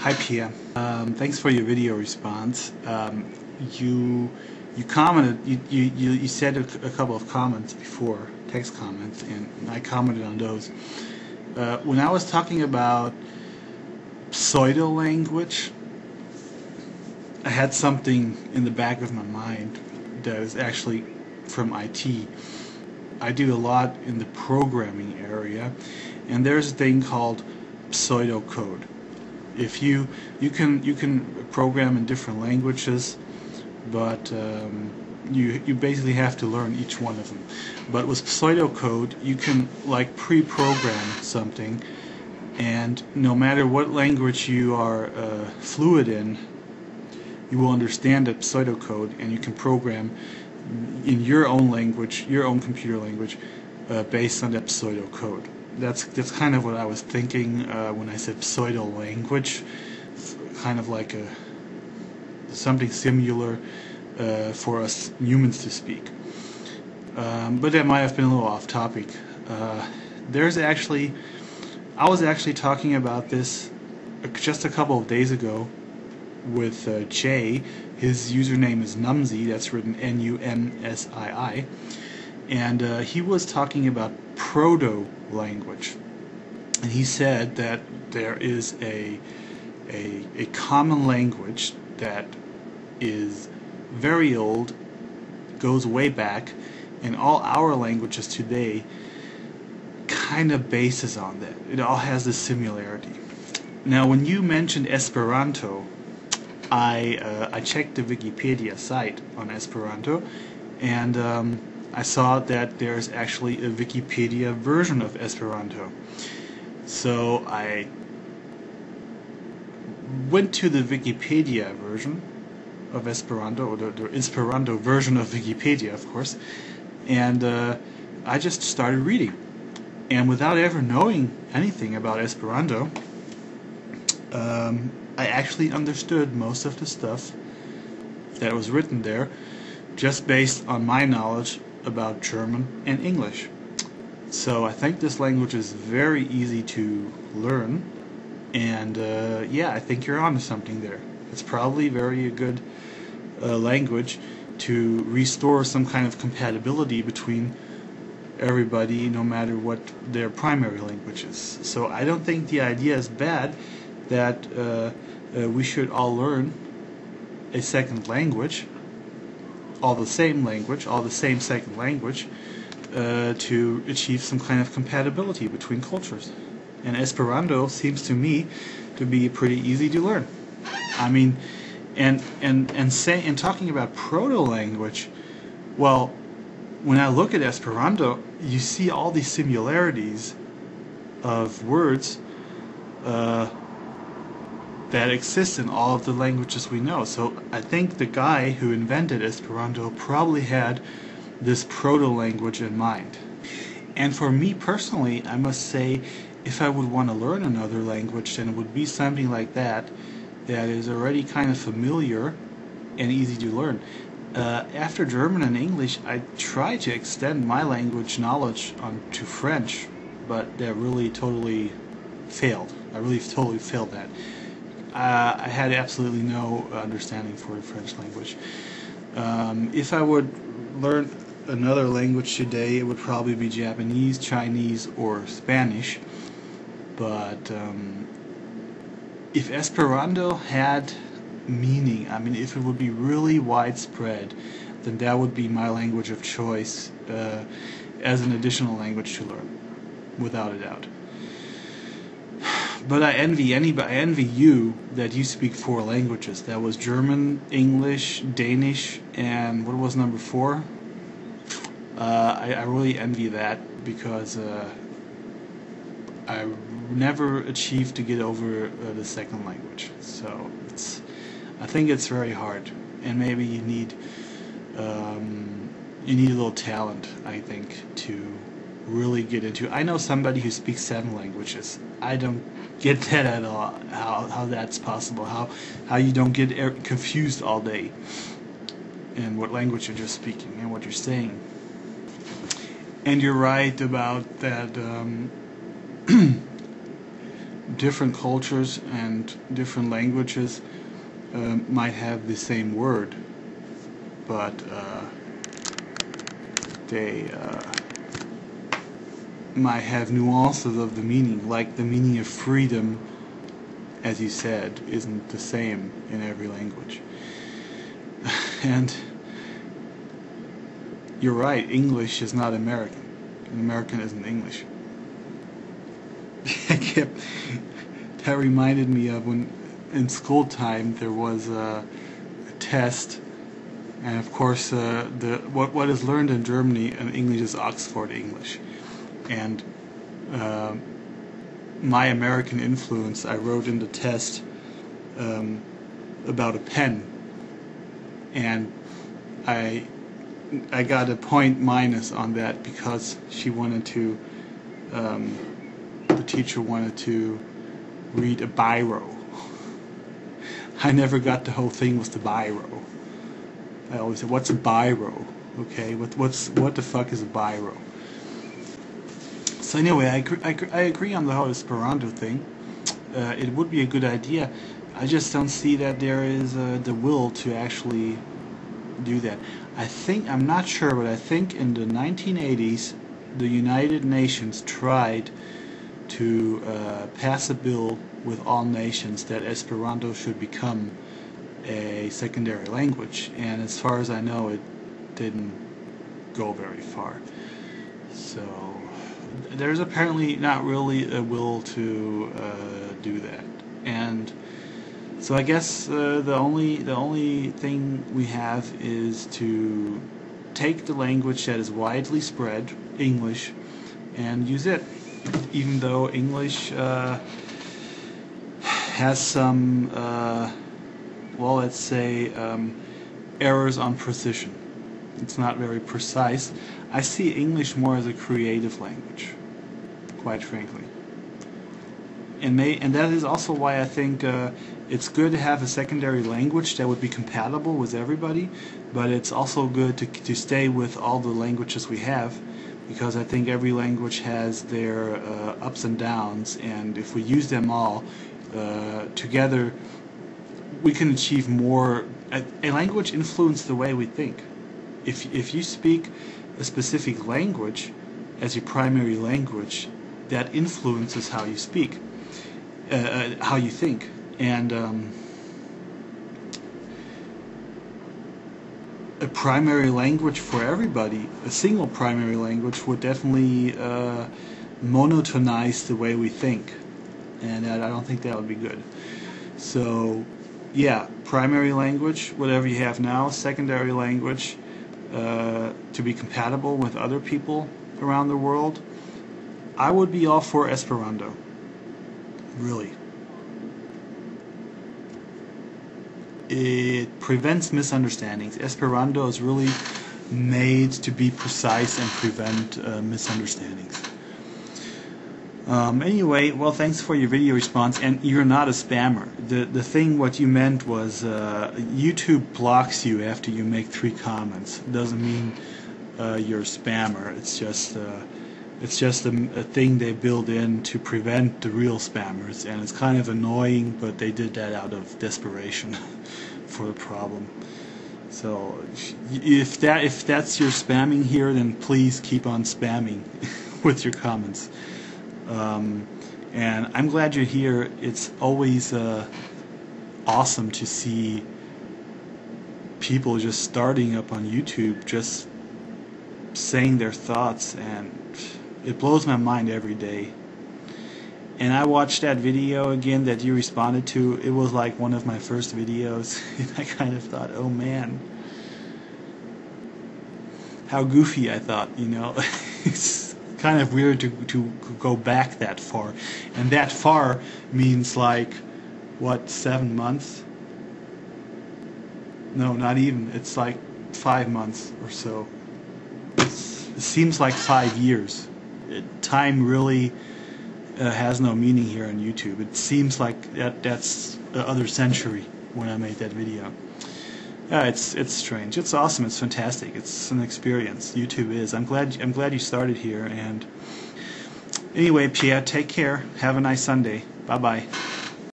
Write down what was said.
Hi PM. Thanks for your video response. You commented, you said a couple of comments before, text comments, and I commented on those. When I was talking about pseudo language, I had something in the back of my mind that is actually from IT. I do a lot in the programming area, and there's a thing called pseudocode. If you can program in different languages, but you basically have to learn each one of them. But with pseudocode, you can like pre-program something, and no matter what language you are fluid in, you will understand that pseudocode, and you can program in your own language, your own computer language, based on that pseudocode. That's kind of what I was thinking when I said pseudo language, kind of like something similar for us humans to speak. But that might have been a little off topic. I was actually talking about this just a couple of days ago with Jay. His username is Numsy, that's written N-U-M-S-I-I, and he was talking about proto-language, and he said that there is a common language that is very old, goes way back, and all our languages today kind of bases on that. It all has this similarity. Now, when you mentioned Esperanto, I checked the Wikipedia site on Esperanto, and I saw that there's actually a Wikipedia version of Esperanto. So I went to the Wikipedia version of Esperanto, or the Esperanto version of Wikipedia, of course, and I just started reading. And without ever knowing anything about Esperanto, I actually understood most of the stuff that was written there just based on my knowledge about German and English. So I think this language is very easy to learn, and yeah, I think you're onto something there. It's probably very good language to restore some kind of compatibility between everybody, no matter what their primary language is. So I don't think the idea is bad that we should all learn a second language, all the same second language, to achieve some kind of compatibility between cultures. And Esperanto seems to me to be pretty easy to learn. I mean, and talking about proto-language, well, when I look at Esperanto, you see all these similarities of words that exist in all of the languages we know. So I think the guy who invented Esperanto probably had this proto-language in mind. And for me personally, I must say, if I would want to learn another language, then it would be something like that is already kind of familiar and easy to learn. After German and English, I tried to extend my language knowledge to French, but that really totally failed. I really totally failed that. I had absolutely no understanding for the French language. If I would learn another language today, it would probably be Japanese, Chinese, or Spanish. But if Esperanto had meaning, I mean, if it would be really widespread, then that would be my language of choice as an additional language to learn, without a doubt. But I envy you that you speak 4 languages. That was German, English, Danish, and what was number 4? I really envy that, because I never achieved to get over the second language. So I think it's very hard, and maybe you need a little talent, I think, to really get into. I know somebody who speaks 7 languages. I don't get that at all. How that's possible? How you don't get confused all day in what language you're just speaking and what you're saying. And you're right about that. different cultures and different languages might have the same word, but they might have nuances of the meaning, like the meaning of freedom, as you said, isn't the same in every language. And you're right, English is not American. American isn't English. That reminded me of when in school time there was a test, and of course what is learned in Germany in English is Oxford English. And my American influence, I wrote in the test about a pen, and I got a point minus on that because she wanted to, the teacher wanted to read a biro. I never got the whole thing with the biro. I always said, what's a biro? Okay, what the fuck is a biro? So anyway, I agree on the whole Esperanto thing. It would be a good idea. I just don't see that there is the will to actually do that. I'm not sure, but I think in the 1980s the United Nations tried to pass a bill with all nations that Esperanto should become a secondary language, and as far as I know it didn't go very far. So there's apparently not really a will to do that, and so I guess the only thing we have is to take the language that is widely spread, English, and use it, even though English has some, well, let's say, errors on precision. It's not very precise. I see English more as a creative language, quite frankly. And that is also why I think it's good to have a secondary language that would be compatible with everybody, but it's also good to stay with all the languages we have, because I think every language has their ups and downs, and if we use them all together, we can achieve more. A language influences the way we think. If you speak a specific language as your primary language, that influences how you speak. How you think, and a primary language for everybody, a single primary language, would definitely monotonize the way we think, and I don't think that would be good. So yeah, primary language, whatever you have now, secondary language, to be compatible with other people around the world. I would be all for Esperanto. Really. It prevents misunderstandings. Esperanto is really made to be precise and prevent misunderstandings. Anyway, well, thanks for your video response, and you're not a spammer. The thing what you meant was YouTube blocks you after you make 3 comments. It doesn't mean you're a spammer. It's just a thing they build in to prevent the real spammers, and it's kind of annoying, but they did that out of desperation for the problem. So if that's your spamming here, then please keep on spamming with your comments. And I'm glad you're here. It's always awesome to see people just starting up on YouTube, just saying their thoughts, and it blows my mind every day. And I watched that video again that you responded to. It was like one of my first videos, and I kind of thought, oh man, how goofy I thought, you know. It's kind of weird to go back that far, and that far means like, what, 7 months? No, not even. It's like 5 months or so. It seems like 5 years. Time really has no meaning here on YouTube. It seems like that's the other century when I made that video. It's strange. It's awesome. It's fantastic. It's an experience. YouTube is. I'm glad you started here, and Anyway, Pierre, take care. Have a nice Sunday. Bye-bye.